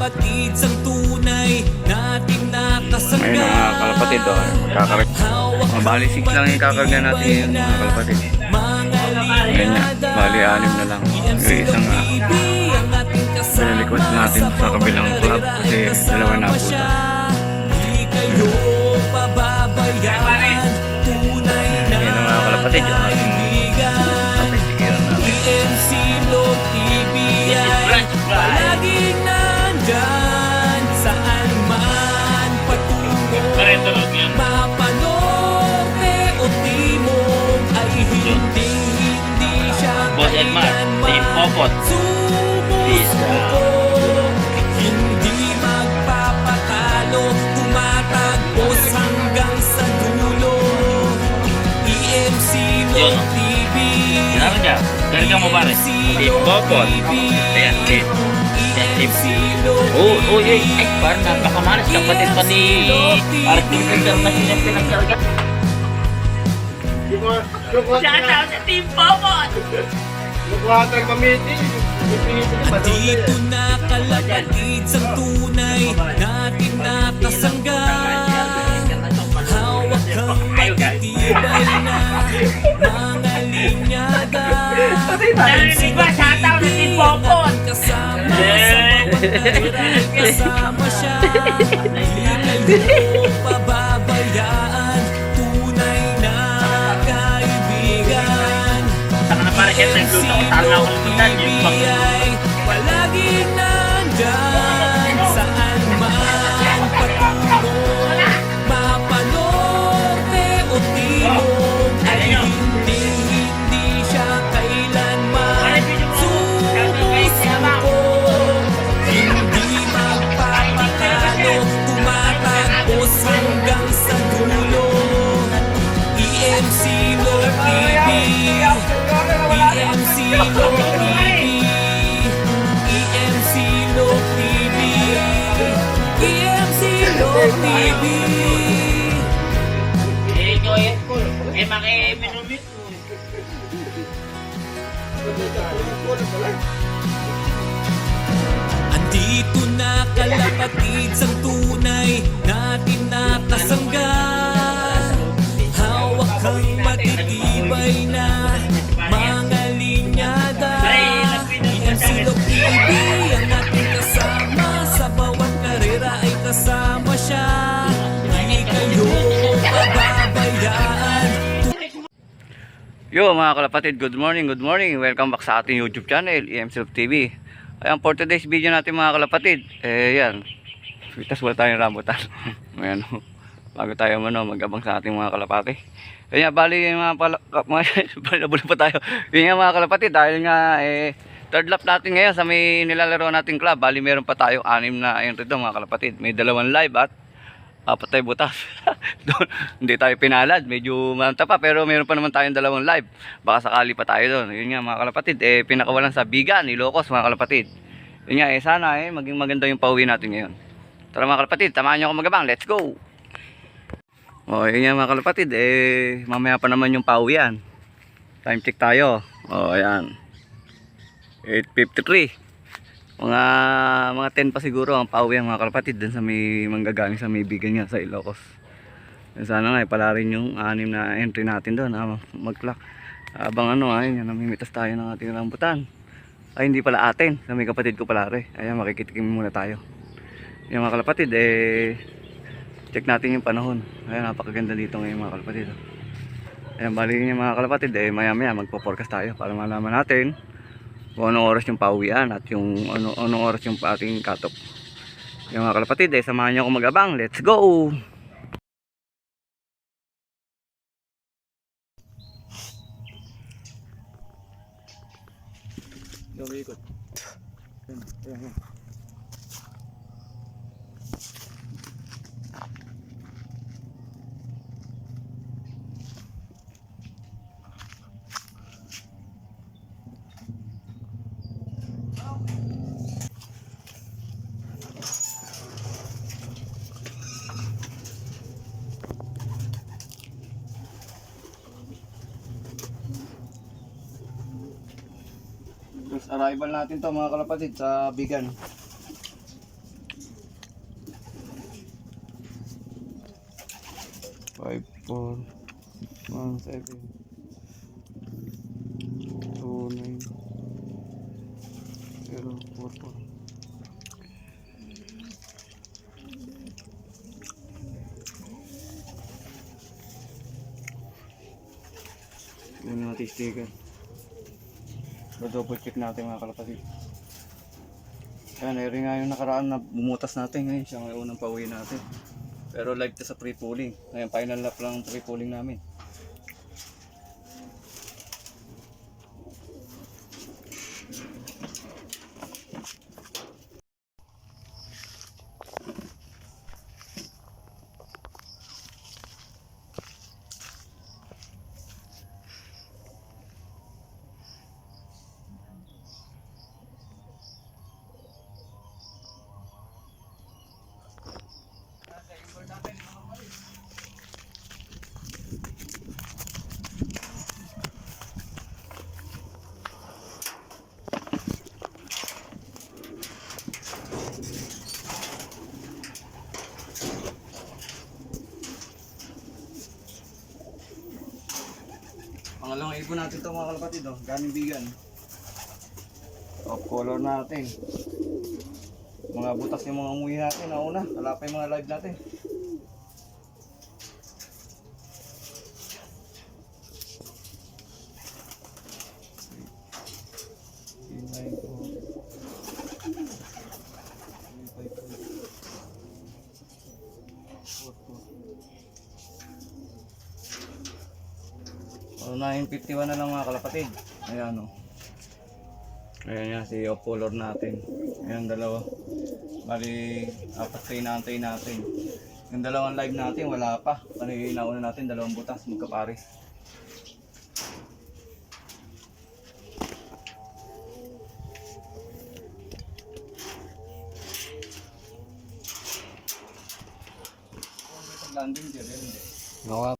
kalapatid sa tunay nating nakasangga. Ayun mga kalapatid, kakarag. Bali 6 lang yung kakarga natin yung mga kalapatid. Ayun nga, bali 6 na lang. Yung isang pinalikwas natin sa kabilang club kasi dalawa na po. Kayo pababayaan, tunay na Ayun mga kalapatid, yung ating kapitikiran natin. EMC Log TV ay palaging nandyan saan man patungo. Mapanorte o timog ay hindi siya kailanman sumusuko. Hindi magpapatalo, tumatagpos hanggang sa dulo. EMC Log TV, Talaga mo pare? Popot. Ayan, EMC Log Oh, ay, parang napakamalas. Kapatid pa ni Arthur International pinagkarga. Shoutout sa Team Popot! dito na kalapatid sa tunay natin nakasangga. Hawak kang matitibay na mga linyada. Shoutout sa Team Popot! Kasama sa bawat kasama siya. Hindi kayo pababayaan, tunay na kaibigan. Saka na para siya nagluto ko, talo na ako ng tundan. Yung pag... ay palaging nandyan saan man patungo. Mapanorte o timog ay hindi siya kailanman sumusuko. Hindi magpapatalo, tumatagpos hanggang sa dulo. EMC Log TV, EMC Log TV, EMC Log TV, EMC Log TV. Maki-minumit mo. Andito na kalapatid sa tunay natin nakasangga. Hawak kang matitibay na mga linyada. EMC Log TV ang ating kasama, sa bawat karera ay kasama siya. Hindi kayo pababayaan. Yo mga kalapatid, good morning. Welcome back sa ating YouTube channel, EMC Log TV. Ayan, for today's video natin mga kalapatid, yan. Pitas wala tayong rambutan. Ayan, bago tayo mag-abang sa ating mga kalapati. Ayan, bali yung balabula pa tayo. Yun nga mga kalapatid, dahil nga third lap natin ngayon sa may nilalaro nating club. Bali meron pa tayo 6 na ayun rito mga kalapatid. May 2 live at 4 tayo butas. Hindi tayo pinalad, medyo manta pa, pero meron pa naman tayong 2 live. Baka sakali pa tayo doon. Yun nga mga kalapatid, pinakawalan sa Bigan, Ilocos mga kalapatid. Yun nga, sana maging maganda yung pauwi natin ngayon. Tara mga kalapatid, tamahan nyo ako magabang, let's go! O yun nga mga kalapatid, mamaya pa naman yung pauwian. Time check tayo. O ayan, 8:53. Mga 10 pa siguro ang pauwi ang mga kalapatid dun sa may manggagaling sa may Bigan nga sa Ilocos. Sana nga pala rin yung 6 na entry natin doon, mag-clock. Abang ayun, namimitas tayo ng ating rambutan. Ay hindi pala atin, sa may kapatid ko pala rin. Ayan, makikitikim muna tayo. Yung mga kalapatid, check natin yung panahon. Ayan, napakaganda dito ngayon mga kalapatid. Ayan, bali yung mga kalapatid, maya maya magpo-forecast tayo para malaman natin kung anong oras yung pauwian at yung anong oras yung ating cut-off. Yung mga kalapatid, samahan nyo ako mag-abang. Let's go! Ikot. Ayan. First arrival natin to mga kalapatid sa Bigan. 4, 1, 7, 2, 9, 0, 4, 4. Yun yung natin sticker. Double check natin mga kalapatid. Ayan, ayun nga yung nakaraan na bumutas natin ngayon. Siya ang unang pauwi natin. Pero live to sa pre-pooling. Ayan, final lap lang ang pre-pooling namin. Pangalawang ibon natin ito mga kalapatid, oh. Galing bigan. Off color natin. Mga butas yung mga umuwi natin na una. Wala pa yung mga live natin. So, 951 na lang mga kalapatid. Ayan o. Ayan yan si off color natin. Ayan dalawa. Bali, apat kayo inaantay natin. Yung dalawang live natin wala pa. Kasi nauna natin dalawang butas magkapares. Landing dyan, hindi. Nawa.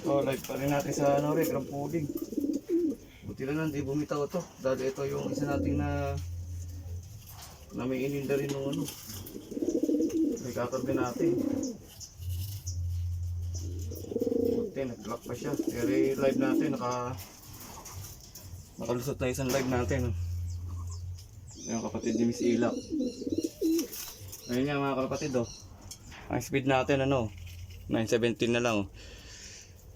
So, live pa rin natin sa ano rin, Grand Pudding. Buti lang hindi bumitaw ito. Dahil ito yung isa nating na may ininda rin nung ano. May katabi natin. Buti, nag-lock pa siya. Pero live natin, nakalusot na isang live natin. Yung kapatid ni Miss Ilak. Ayun nga mga kapatid, oh. Ang speed natin ano, 917 na lang, oh.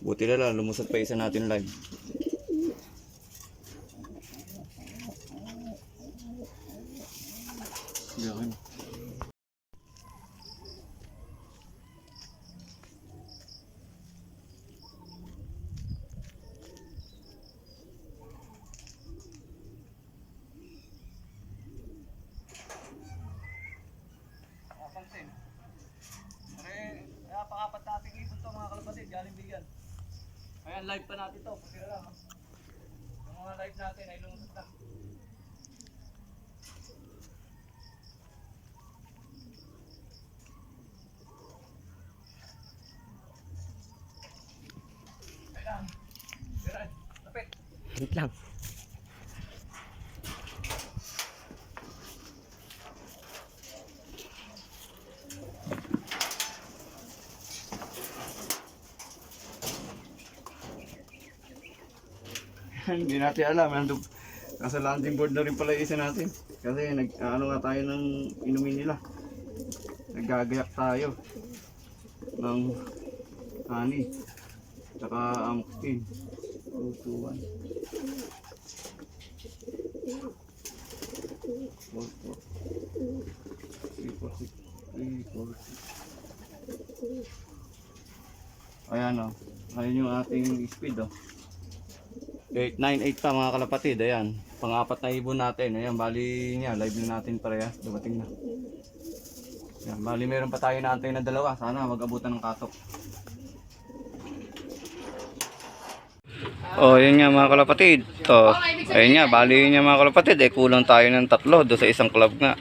Buti na lang, lumusot pa isa natin live. Yan. Pansin. Kaya pang-apat nating ibon to mga kalapatid, galing bigan. Ayan, live pa natin to. Pagkira lang. Yung mga live natin ay lumusot na. Ayan. Diran. Lapit. Wait lang. Hindi natin alam. Nasa landing board na rin pala yung isa natin. Kasi ano nga tayo ng inumin nila. Naggagayak tayo ng honey. Tsaka amoktin. 2, 2, 1. 4, 4. 3, 4, 6. 3, 4, 6. Ayan o. Ayan yung ating speed o. 898 pa mga kalapatid. Ayan, pang-apat na ibon natin. Ayan, bali niya, live na natin parehas. Dumating na. Ayan, bali meron pa tayo na antay na dalawa. Sana mag-abutan ng katok. Oh, yun nga mga kalapatid. Oh, ayun nga, bali yun nga mga kalapatid. Kulang tayo ng 3 do sa isang club nga.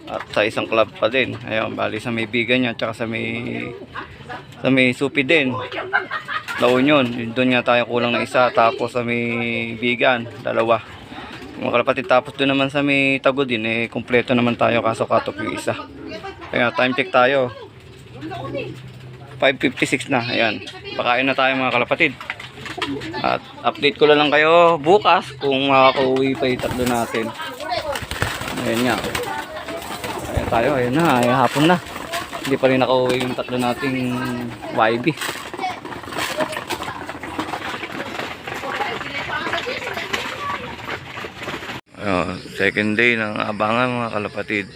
At sa isang club pa din. Ayun, bali sa may bigan niya, tsaka sa may supi din. Laon yun. Doon nga tayo kulang na isa. Tapos sa may bigan, 2. Mga kalapatid, tapos doon naman sa may tago din, kumpleto naman tayo kaso katok yung isa. Kaya time check tayo. 5:56 na. Ayan. Pakain na tayo mga kalapatid. At update ko lang kayo bukas kung makaka-uwi pa yung 3 natin. Ayan nga. Ayan tayo. Ayan na. Ayan, hapon na. Hindi pa rin naka-uwi yung 3 nating YB. Second day ng abangan mga kalapatid.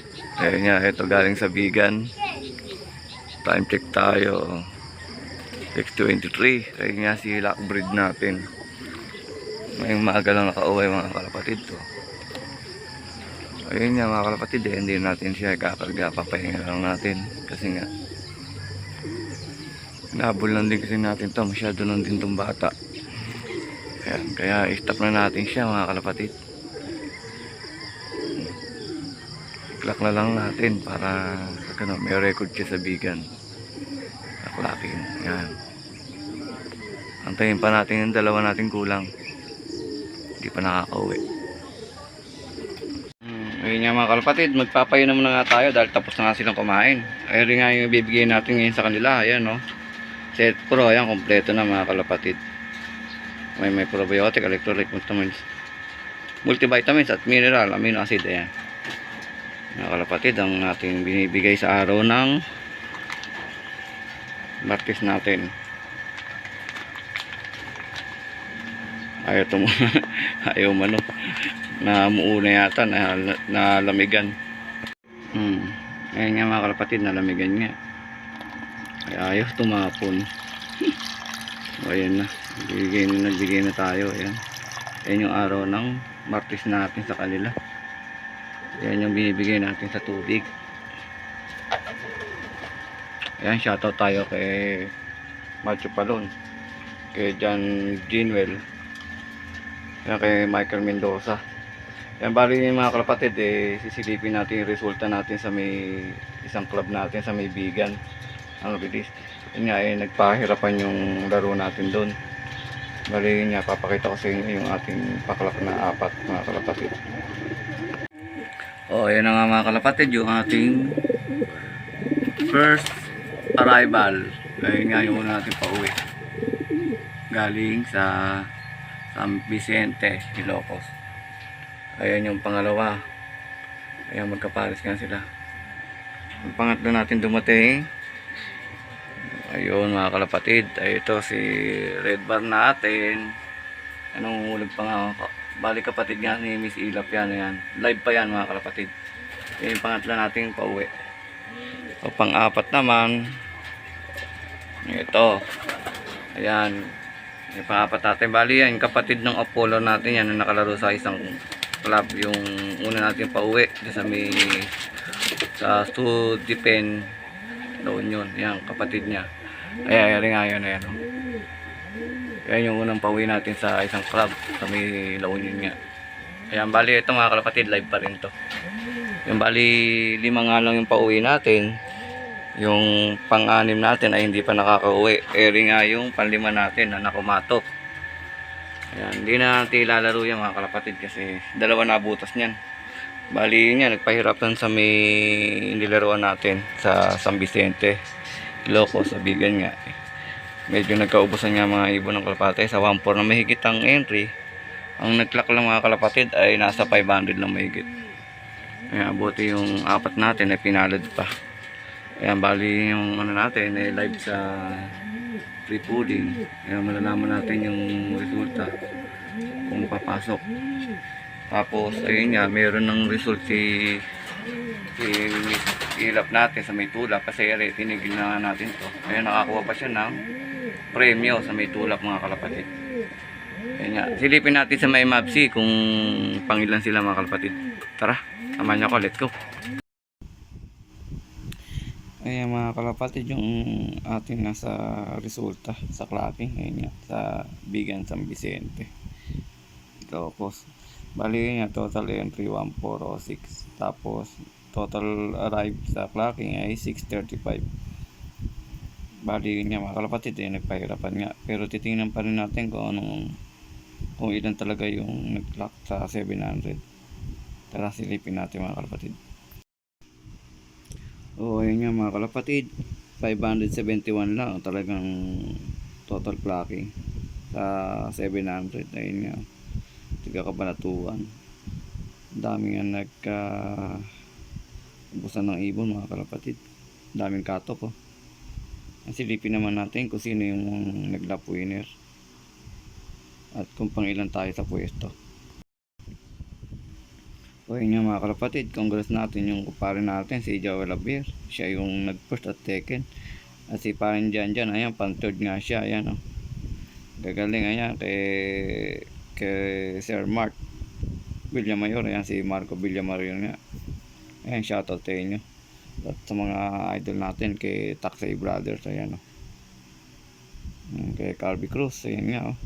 Ayan nga. Ito galing sa bigan. Time check tayo. 6:23. Ayun nga si lockbreed natin. May maaga lang nakauwi mga kalapatid to. Ayun nga mga kalapatid, hindi natin siya kakarga, papahinga lang natin kasi nga nabol lang din kasi natin to, masyado lang din tong bata. Ayan, kaya i-stop na natin siya mga kalapatid. Clock na lang natin para may record siya sa bigan. Clocking. Ayan. Antayin pa natin yung 2 natin kulang. Hindi pa nakaka-uwi. Ayun nga mga kalapatid, magpapainom na nga tayo dahil tapos na nga silang kumain. Ayun rin nga yung ibibigay natin ngayon sa kanila. Ayan no. Set Pro, ayan, kompleto na mga kalapatid. May probiotic, electrolyte, multivitamins at mineral, amino acid. Ayan. Mga kalapatid, ang ating binibigay sa araw ng Martes natin. Ayaw mano na muuna yata na lamigan. Ayan nga mga kalapatid, na lamigan nga. Ay, ayaw tumapon. O ayan na, nagbigay na tayo. Ayan. Ayan yung araw ng Martes natin sa kanila. Ayan yung binibigay natin sa tubig. Ayan, shoutout tayo kay Macho Palon, kay John Ginwell, ayan, kay Michael Mendoza. Ayan, bali mga kalapatid, sisilipin natin yung resulta natin sa may isang club natin sa may bigan. Ang bilis. Ayan nga, nagpahirapan yung laro natin doon. Bali yun nga, papakita ko sa inyo yung ating paklak na 4 mga kalapatid. O, ayan na nga mga kalapatid, yung ating first arrival. Ayun nga yung una natin pauwi galing sa San Vicente, Ilocos. Ayan yung pangalawa. Ayan, magkapares nga sila. Ang pangatlo natin dumating, ayun mga kalapatid, ay ito si Red Bar natin. Anong ulag pa nga, balik kapatid nga ni Miss Ilap yan. Ayan, live pa yan mga kalapatid. Ayan yung pangatlo natin pauwi. O pang-4 naman, ito. Ayan, yung pang-4 natin. Bali yan, kapatid ng Apollo natin yan na nakalaro sa isang club. Yung una natin pauwi sa Studipen doon yun. Yan, kapatid niya. Ayan, ayan nga yun. Ayan, ayan yung unang pauwi natin sa isang club sa may La Union nga. Ayan, bali ito mga kalapatid, live pa rin to. Yung bali 5 nga lang yung pauwi natin. Yung pang-6 natin ay hindi pa nakaka-uwi. Eri nga yung pang-5 natin na nakumatok. Ayan, hindi na natin ilalaro yan mga kalapatid kasi 2 na butas niyan. Bali yun yan, nagpahirapan sa may nilaruan natin sa San Vicente, Ilocos, sa bigan nga. Medyo nagkaubusan nga mga ibon ng kalapate sa 1.4 na mahigit ang entry. Ang nag-clock lang mga kalapatid ay nasa 500 lang mahigit. Ayan, buti yung 4 natin ay pinalad pa. Ayan, bali yung ano natin ay live sa free pooling. Ayan, malalaman natin yung resulta kung papasok. Tapos ayun nga, meron ng result si Ilap natin sa may tulap kasi tinigil na natin to. Ayan, nakakuha pa siya ng premyo sa may tulap mga kalapatid. Ayan Ayan nga. Silipin natin sa may Mapsi kung pangilan sila mga kalapatid. Tara, samahan niyo ako. Let's go. Ayan mga kalapatid, yung ating nasa resulta sa clapping. Ayan nga, sa Bigan San Vicente. Tapos, bali yun nga, total entry 1406. Tapos, total arrive sa clocking ay 635. Bali yun nga mga kalapatid, nagpahirapan nga. Pero titingnan pa rin natin kung ilan talaga yung nag-clock sa 700. Tara, silipin natin mga kalapatid. Ayun nga mga kalapatid, 571 lang talagang total clocking sa 700. Ayun nga, tiga kabanatuan. Dami nga ubusan ng ibon mga kalapatid. Daming katok. Silipin naman natin kung sino yung nag-lap winner at kung pang ilan tayo sa pwesto. Ayun nga mga kalapatid, congrats natin yung kumpare natin si Joel Abier. Siya yung nag-first at second. At si parin dyan, ayan, pan-third nga siya. Ayan, oh. Gagaling, ayan, kay Sir Mark Villamayor. Ayan, si Marco Villamayor nga. Ayan, shoutout sa inyo. At sa mga idol natin, kay Taxay Brothers, ayan, oh. Kay Carby Cruz, ayan nga, oh.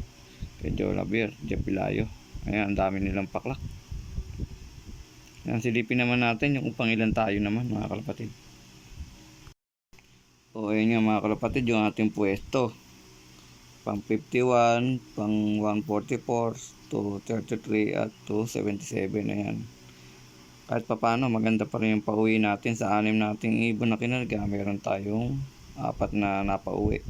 Kay Joel Abier, Jeff Pilayo. Ayan, ang dami nilang paklak. Yan, silipin naman natin yung pangilan tayo naman mga kalapatid. Ayun nga mga kalapatid, yung ating pwesto. Pang 51, pang 144, 233 at 277. Ayan. Kahit papano maganda pa rin yung pauwi natin sa 6 nating ibon na kinarga. Meron tayong 4 na napauwi.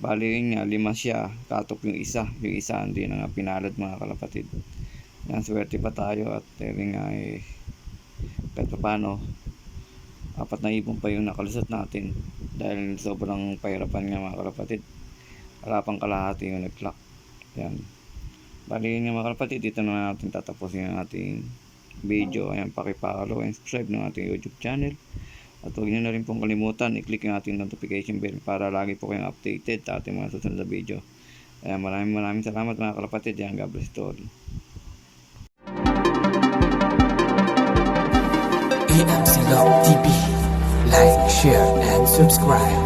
Bali yun nga, 5 siya. Katok yung isa. Yung isa hindi na nga pinalad mga kalapatid. Yan, swerte pa tayo at nga kahit pa paano 4 na ibon pa yung nakalusot natin dahil sobrang pahirapan nga mga kalapatid. Wala pang kalahati yung nag-clock. Yan, bali nga mga kalapatid, dito na natin tatapusin ang ating video. Ayan, paki-follow and subscribe ng ating YouTube channel at huwag nyo na rin pong kalimutan i-click yung ating notification bell para lagi po kayong updated sa ating mga susunod na video. Ayan, maraming salamat mga kalapatid. Yan, God bless to all. EMC Love TV. Like, share, and subscribe.